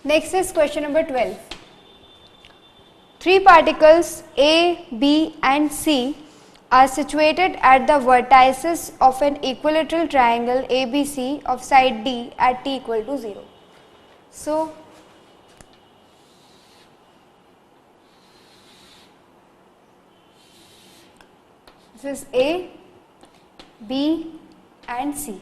Next is question number 12. Three particles A, B and C are situated at the vertices of an equilateral triangle ABC of side D at t equal to 0. So, this is A, B and C.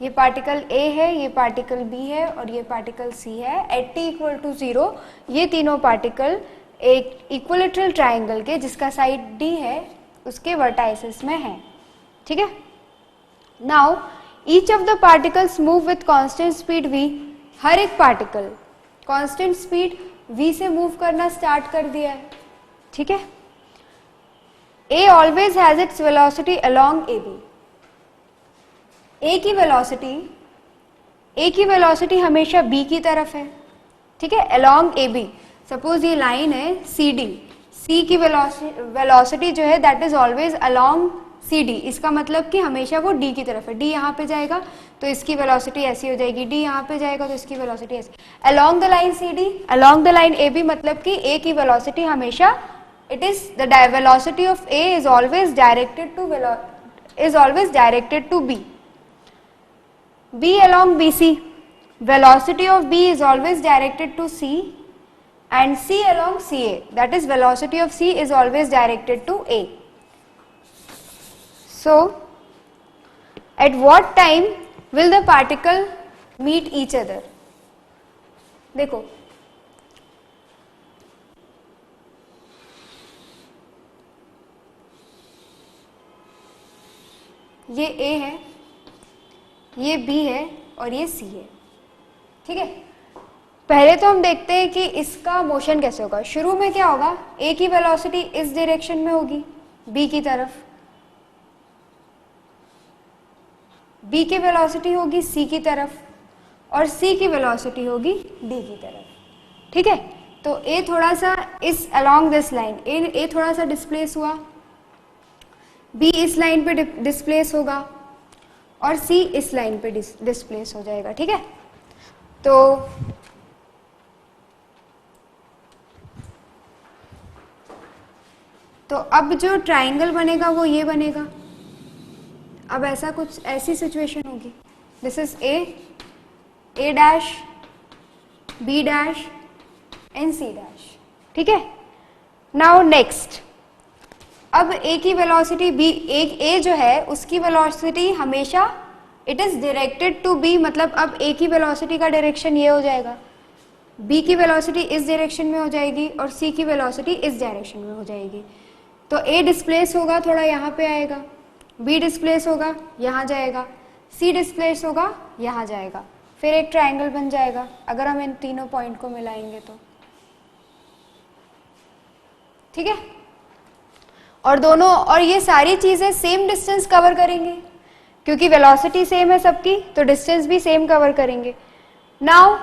ये particle A है, ये particle B है और ये particle C है. Eight t equal to 0 ये तीनों particle एक इक्विलेटरल ट्राइंगल के जिसका साइड D है उसके वर्टाइसेस में है. ठीक है. Now each of the particles move with constant speed v. हर एक पार्टिकल कांस्टेंट स्पीड v से मूव करना स्टार्ट कर दिया है. ठीक है. A always has its velocity along AB. ए की वेलोसिटी हमेशा बी की तरफ है. ठीक है. Along A B. सपोज ये लाइन है सी डी. सी की वेलोसिटी जो है that is always along C D. इसका मतलब कि हमेशा वो डी की तरफ है. डी यहाँ पे जाएगा तो इसकी वेलोसिटी ऐसी हो जाएगी. डी यहाँ पे जाएगा तो इसकी वेलोसिटी ऐसी. Along the line C D, along the line A B, मतलब कि ए की वेलोसिटी हमेशा it is the velocity of A is always directed to B. B along BC, velocity of B is always directed to C, and C along CA, that is velocity of C is always directed to A. So, at what time will the particle meet each other? देखो, ये A है, ये B है और ये C है. ठीक है. पहले तो हम देखते हैं कि इसका मोशन कैसे होगा. शुरू में क्या होगा, A की वेलोसिटी इस डायरेक्शन में होगी B की तरफ, B की वेलोसिटी होगी C की तरफ और C की वेलोसिटी होगी D की तरफ. ठीक है. तो A थोड़ा सा इस अलोंग दिस लाइन A थोड़ा सा डिस्प्लेस हुआ, B इस लाइन पे डिस्प्लेस होगा और C इस लाइन पे डिस्प्लेस हो जाएगा. ठीक है. तो अब जो ट्राइंगल बनेगा वो ये बनेगा. अब ऐसा कुछ ऐसी सिचुएशन होगी. This is A dash, B dash and C dash. ठीक है. नाउ नेक्स्ट, अब A की वेलोसिटी A जो है उसकी वेलोसिटी हमेशा it is directed to B. मतलब अब A की वेलोसिटी का डायरेक्शन ये हो जाएगा, B की वेलोसिटी इस डायरेक्शन में हो जाएगी और C की वेलोसिटी इस डायरेक्शन में हो जाएगी. तो A डिस्प्लेस होगा, थोड़ा यहाँ पे आएगा, B डिस्प्लेस होगा, यहाँ जाएगा, C डिस्प्लेस होगा, यहाँ जाएगा. फिर एक ट्राइंगल बन जाएगा अगर हम इन तीनों पॉइंट को मिलाएंगे तो. ठीक है. और ये सारी चीजें सेम डिस्टेंस कवर करेंगे क्योंकि वेलोसिटी सेम है सबकी, तो डिस्टेंस भी सेम कवर करेंगे. Now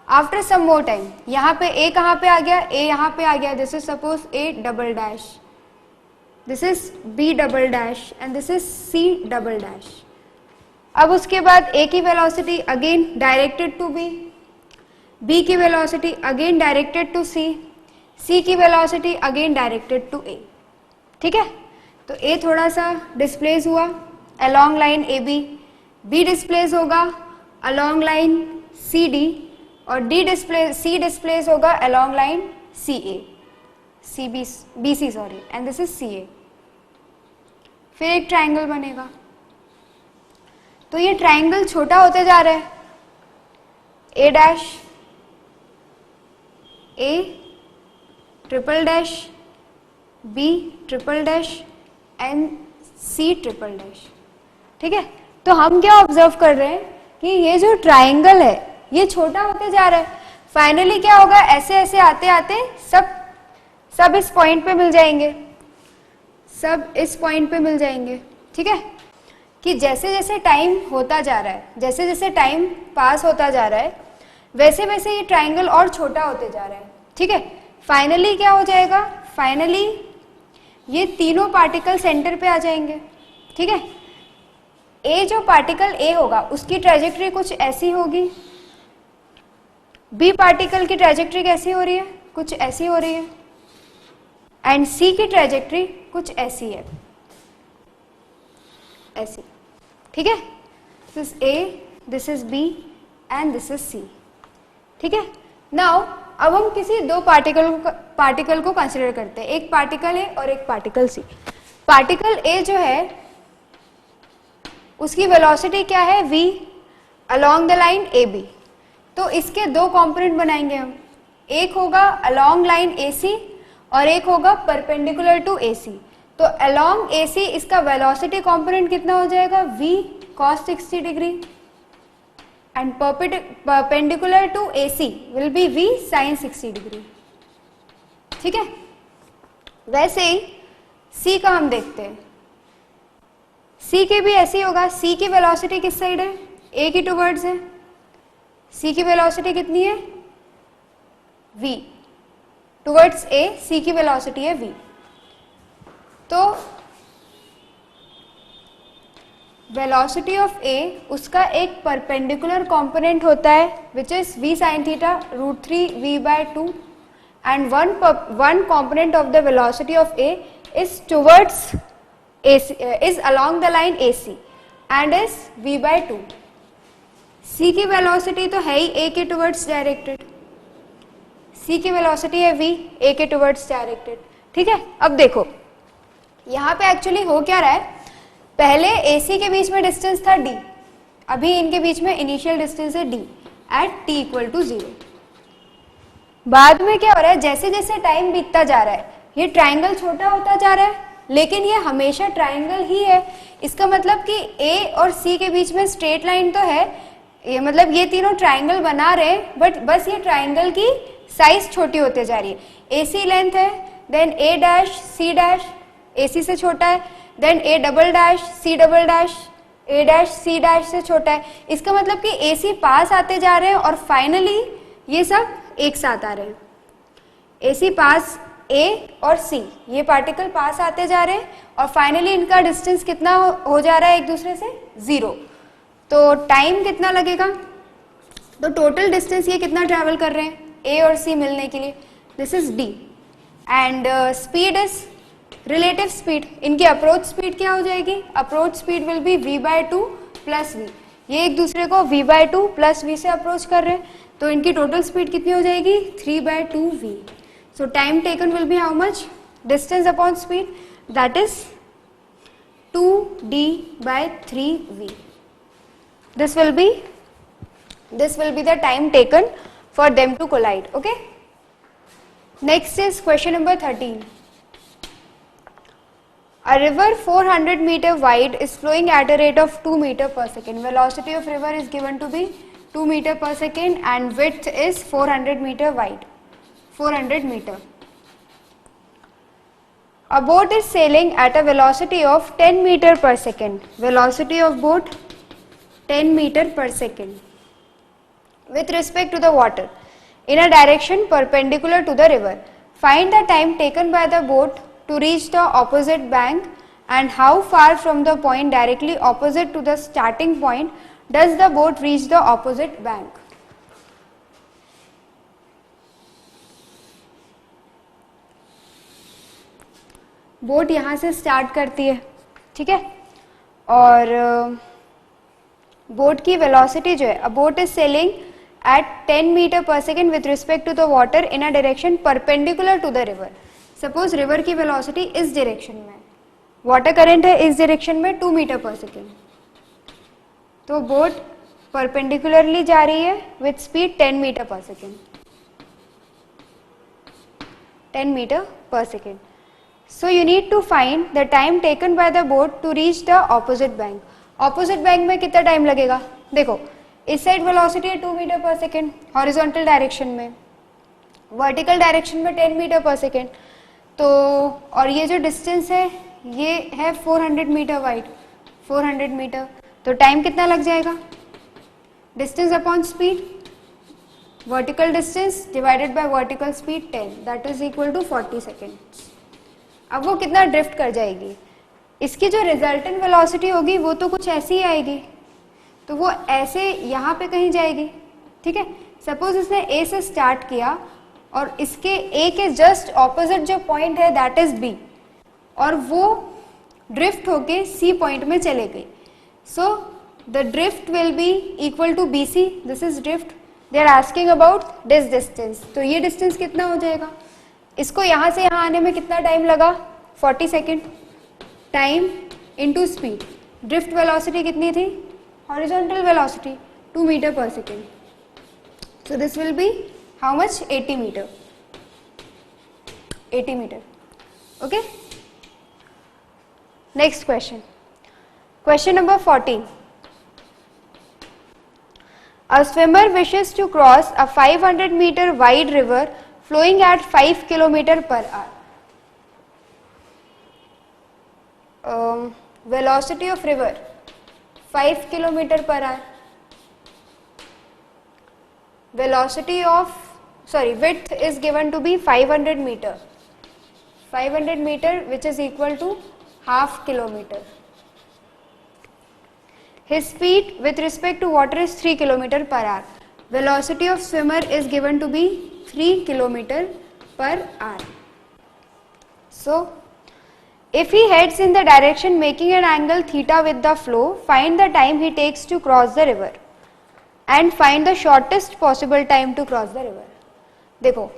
after some more time यहाँ पे A कहाँ पे आ गया, A यहाँ पे आ गया. This is suppose A double dash, this is B double dash and this is C double dash. अब उसके बाद A की velocity again directed to B, B की velocity again directed to C, C की velocity again directed to A. ठीक है. तो A थोड़ा सा डिस्प्लेस हुआ along line AB, B displace होगा अलोंग लाइन CD और C डिस्प्लेस होगा along line BC sorry, and this is CA. फिर एक ट्राइंगल बनेगा. तो ये ट्राइंगल छोटा होते जा रहा है. A dash, A triple dash, B triple dash and C triple dash. ठीक है. तो हम क्या ऑब्जर्व कर रहे हैं कि ये जो ट्राइंगल है ये छोटा होते जा रहा है. फाइनली क्या होगा, ऐसे ऐसे आते आते सब इस पॉइंट पे मिल जाएंगे, सब इस पॉइंट पे मिल जाएंगे. ठीक है. कि जैसे जैसे टाइम होता जा रहा है, जैसे जैसे टाइम पास होता जा रहा है वैसे वैसे ये ट्राइंगल और छोटा होते जा रहा है. ठीक है. फाइनली क्या हो जाएगा, फाइनली ये तीनों पार्टिकल सेंटर पे आ जाएंगे. ठीक है. ए जो पार्टिकल ए होगा उसकी ट्रेजेक्टरी कुछ ऐसी होगी, बी पार्टिकल की ट्रेजेक्ट्री कैसी हो रही है, कुछ ऐसी हो रही है, एंड सी की ट्रेजेक्ट्री कुछ ऐसी है, ऐसी, ठीक है। This is A, this is B and this is C, ठीक है। नाउ अब हम किसी दो पार्टिकल को कंसिडर करते हैं, एक पार्टिकल ए और एक पार्टिकल सी। पार्टिकल ए जो है उसकी वेलोसिटी क्या है, v along the line A B. तो इसके दो कंपोनेंट बनाएंगे हम, एक होगा अलोंग लाइन ए सी और एक होगा परपेंडिकुलर टू ए सी। तो अलोंग ए सी इसका वेलोसिटी कंपोनेंट कितना हो जाएगा, v cos 60 degree, and perpendicular to A C will be v sin 60 degree, ठीक है। वैसे ही सी का हम देखते हैं, सी के भी ऐसे ही होगा। सी की वेलोसिटी किस साइड है, ए की टुवर्ड्स है। सी की वेलोसिटी कितनी है, v टुवर्ड्स ए, सी की वेलोसिटी है v। तो वेलोसिटी ऑफ ए उसका एक परपेंडिकुलर कंपोनेंट होता है which is v sin theta √3v/2 and one component of the velocity of A is towards AC, is along the line AC and is v/2। C की velocity तो है ही A के towards directed, C की velocity है v A के towards directed, ठीक है। अब देखो यहाँ पे एक्चुअली हो क्या रहा है, पहले AC के बीच में डिस्टेंस था d, अभी इनके बीच में इनिशियल डिस्टेंस है d एट t = 0। बाद में क्या हो रहा है, जैसे जैसे टाइम बीतता जा रहा है ये ट्राइंगल छोटा होता जा रहा है, लेकिन ये हमेशा ट्राइंगल ही है। इसका मतलब कि A और C के बीच में स्ट्रेट लाइन तो है, ये मतलब ये तीनों ट्राइंगल बना रहे हैं, बट बस ये ट्राइंगल की साइज छोटी होते जा रही है। AC लेंथ है, then A dash C dash AC से छोटा है, then A double dash C double dash A dash C dash से छोटा है। इसका मतलब कि AC पास आते जा रहे हैं और फाइनली ये सब एक साथ आ रहे हैं। AC पास A और C ये पार्टिकल पास आते जा रहे हैं और फाइनली इनका डिस्टेंस कितना हो जा रहा है एक दूसरे से, 0। तो टाइम कितना लगेगा, तो टोटल डिस्टेंस ये कितना ट्रैवल कर रहे हैं A और C मिलने के लिए, this is d and speed is relative speed. इनकी अप्रोच स्पीड क्या हो जाएगी, approach speed will be v/2 + v। ये एक दूसरे को v/2 + v से अप्रोच कर रहे हैं, तो इनकी टोटल स्पीड कितनी हो जाएगी, 3/2v। So time taken will be how much, distance upon speed, that is 2d/3v. This will be the time taken for them to collide. Okay. Next is question number 13. A river 400 meter wide is flowing at a rate of 2 meter per second. Velocity of river is given to be 2 meter per second and width is 400 meter wide. 400 meter. A boat is sailing at a velocity of 10 meter per second. Velocity of boat 10 meter per second with respect to the water in a direction perpendicular to the river. Find the time taken by the boat to reach the opposite bank and how far from the point directly opposite to the starting point does the boat reach the opposite bank. Boat यहाँ से start करती है, ठीक है, और boat की velocity जो है, a boat is sailing at 10 metre पर second with respect to the water in a direction perpendicular to the river. Suppose river की वेलोसिटी इस डायरेक्शन में, वाटर करंट है इस डायरेक्शन में 2 मीटर पर सेकेंड, तो बोट परपेंडिकुलरली जा रही है विथ स्पीड 10 मीटर पर सेकेंड, 10 मीटर पर second. So you need to find the time taken by the boat to reach the opposite bank. Opposite bank में कितना टाइम लगेगा, देखो इस साइड वेलोसिटी है 2 मीटर पर सेकेंड हॉरिजॉन्टल डायरेक्शन में, वर्टिकल डायरेक्शन में 10 मीटर पर सेकेंड, तो और ये जो डिस्टेंस है ये है 400 मीटर वाइड, 400 मीटर, तो टाइम कितना लग जाएगा, distance upon speed, vertical distance divided by vertical speed 10, that is equal to 40 seconds. अब वो कितना ड्रिफ्ट कर जाएगी, इसकी जो रिजल्टेंट वेलोसिटी होगी वो तो कुछ ऐसी ही आएगी, तो वो ऐसे यहाँ पे कहीं जाएगी, ठीक है, सपोज इसने ए से स्टार्ट किया और इसके ए के जस्ट ऑपोजिट जो पॉइंट है दैट इज बी, और वो ड्रिफ्ट होके सी पॉइंट में चले गई. So the drift will be equal to B C. This is drift. They are asking about this distance. तो ये डिस्टेंस कितना हो जाएगा? इसको यहाँ से यहाँ आने में कितना टाइम लगा? 40 second. Time into speed. Drift velocity कितनी थी? हॉरिजॉन्टल वेलोसिटी 2 मीटर पर second. So this will be how much? 80 metre. 80 metre. Okay. Next question. Question number 14. A swimmer wishes to cross a 500 meter wide river flowing at 5 km per hour. Velocity of river 5 km per hour. Width is given to be 500 meter. 500 meter which is equal to half kilometer. His speed with respect to water is 3 km per hour. Velocity of swimmer is given to be 3 km per hour. So, if he heads in the direction making an angle theta with the flow, find the time he takes to cross the river and find the shortest possible time to cross the river. देखो,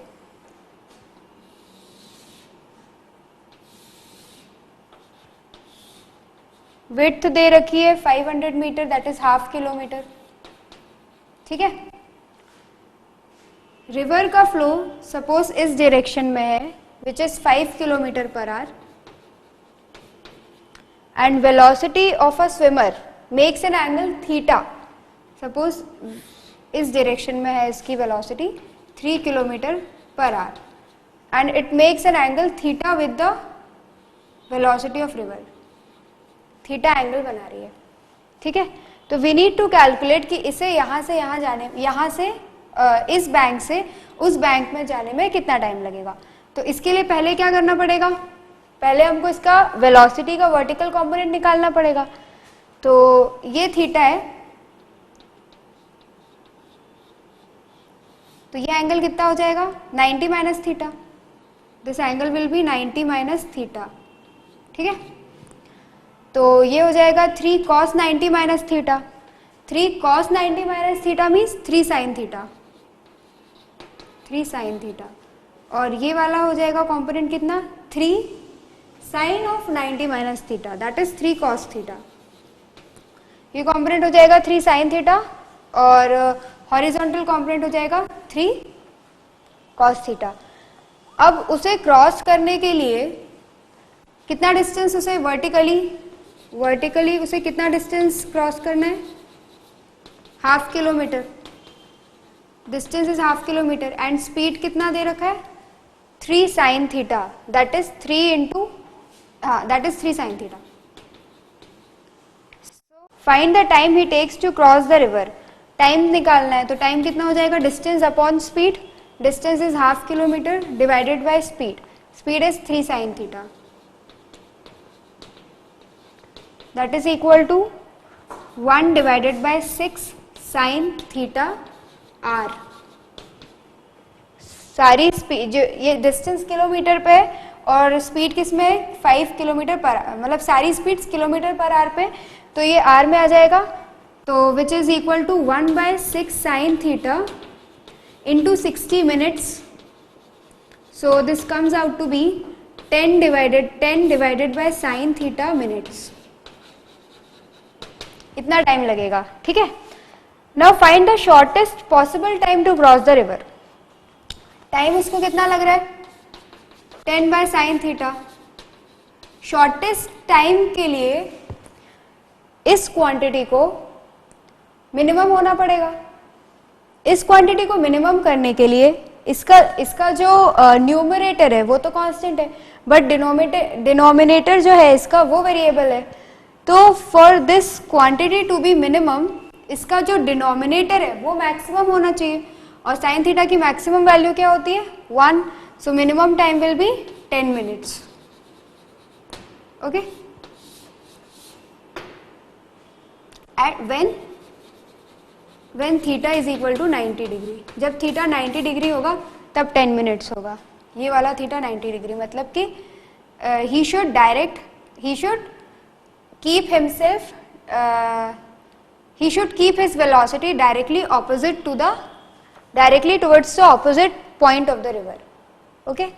width दे रखी है 500 metre, that is half kilometre. ठीक है. River का flow suppose इस direction में है which is 5 kilometre per hour, and velocity of a swimmer makes an angle theta. Suppose इस डायरेक्शन में है इसकी velocity 3 kilometre per hour, and it makes an angle theta with the velocity of river. Theta angle बना रही है. ठीक है. तो वी नीड टू कैलकुलेट कि इसे यहाँ से यहाँ जाने, यहाँ से इस बैंक से उस बैंक में जाने में कितना टाइम लगेगा. तो इसके लिए पहले क्या करना पड़ेगा? पहले हमको इसका वेलोसिटी का वर्टिकल कंपोनेंट निकालना पड़ेगा. तो ये थीटा है, तो ये एंगल कितना हो जाएगा? 90 minus theta. This angle will be 90 minus theta. ठीक है. तो ये हो जाएगा 3 cos 90 minus theta. 3 cos 90 minus theta means 3 sin theta. 3 sin theta. और ये वाला हो जाएगा कंपोनेंट कितना? 3 sin of 90 minus theta, that is 3 cos theta. ये कंपोनेंट हो जाएगा 3 sin थीटा, और हॉरिजॉन्टल कंपोनेंट हो जाएगा 3 cos थीटा. अब उसे क्रॉस करने के लिए कितना डिस्टेंस उसे वर्टिकली उसे कितना डिस्टेंस क्रॉस करना है? Half kilometre. Distance is half kilometre, and speed कितना दे रखा है? 3 sin theta, that is 3 sin theta. Find the time he takes to cross the river. Time निकालना है, तो टाइम कितना हो जाएगा? Distance upon speed. Distance is half kilometre divided by speed. Speed is 3 sin theta. That is equal to 1 divided by 6 sin theta r. सारी speed जो ये distance kilometre पे और स्पीड किस में? 5 किलोमीटर पर, मतलब सारी स्पीड्स किलोमीटर पर आवर पे, तो ये आर में आ जाएगा. तो which is equal to 1 by 6 sin theta into 60 minutes. So this comes out to be 10 divided by sin theta minutes. इतना टाइम लगेगा. ठीक है. Now find the shortest possible time to cross the river. Time इसको कितना लग रहा है? 10 by sin theta. Shortest time के लिए इस क्वांटिटी को मिनिमम होना पड़ेगा. इस क्वांटिटी को मिनिमम करने के लिए इसका जो न्यूमरेटर है वो तो कांस्टेंट है, बट डिनोमिनेटर जो है इसका वो वेरिएबल है. तो for this quantity to be minimum, इसका जो डिनोमिनेटर है वो मैक्सिमम होना चाहिए, और साइन थीटा की मैक्सिमम वैल्यू क्या होती है? 1. So minimum time will be 10 minutes. Okay. At when when theta is equal to 90 degree, जब थीटा 90 डिग्री होगा तब 10 मिनट्स होगा। ये वाला थीटा 90 डिग्री मतलब कि he should keep himself, he should keep his velocity directly towards the opposite point of the river. Okay.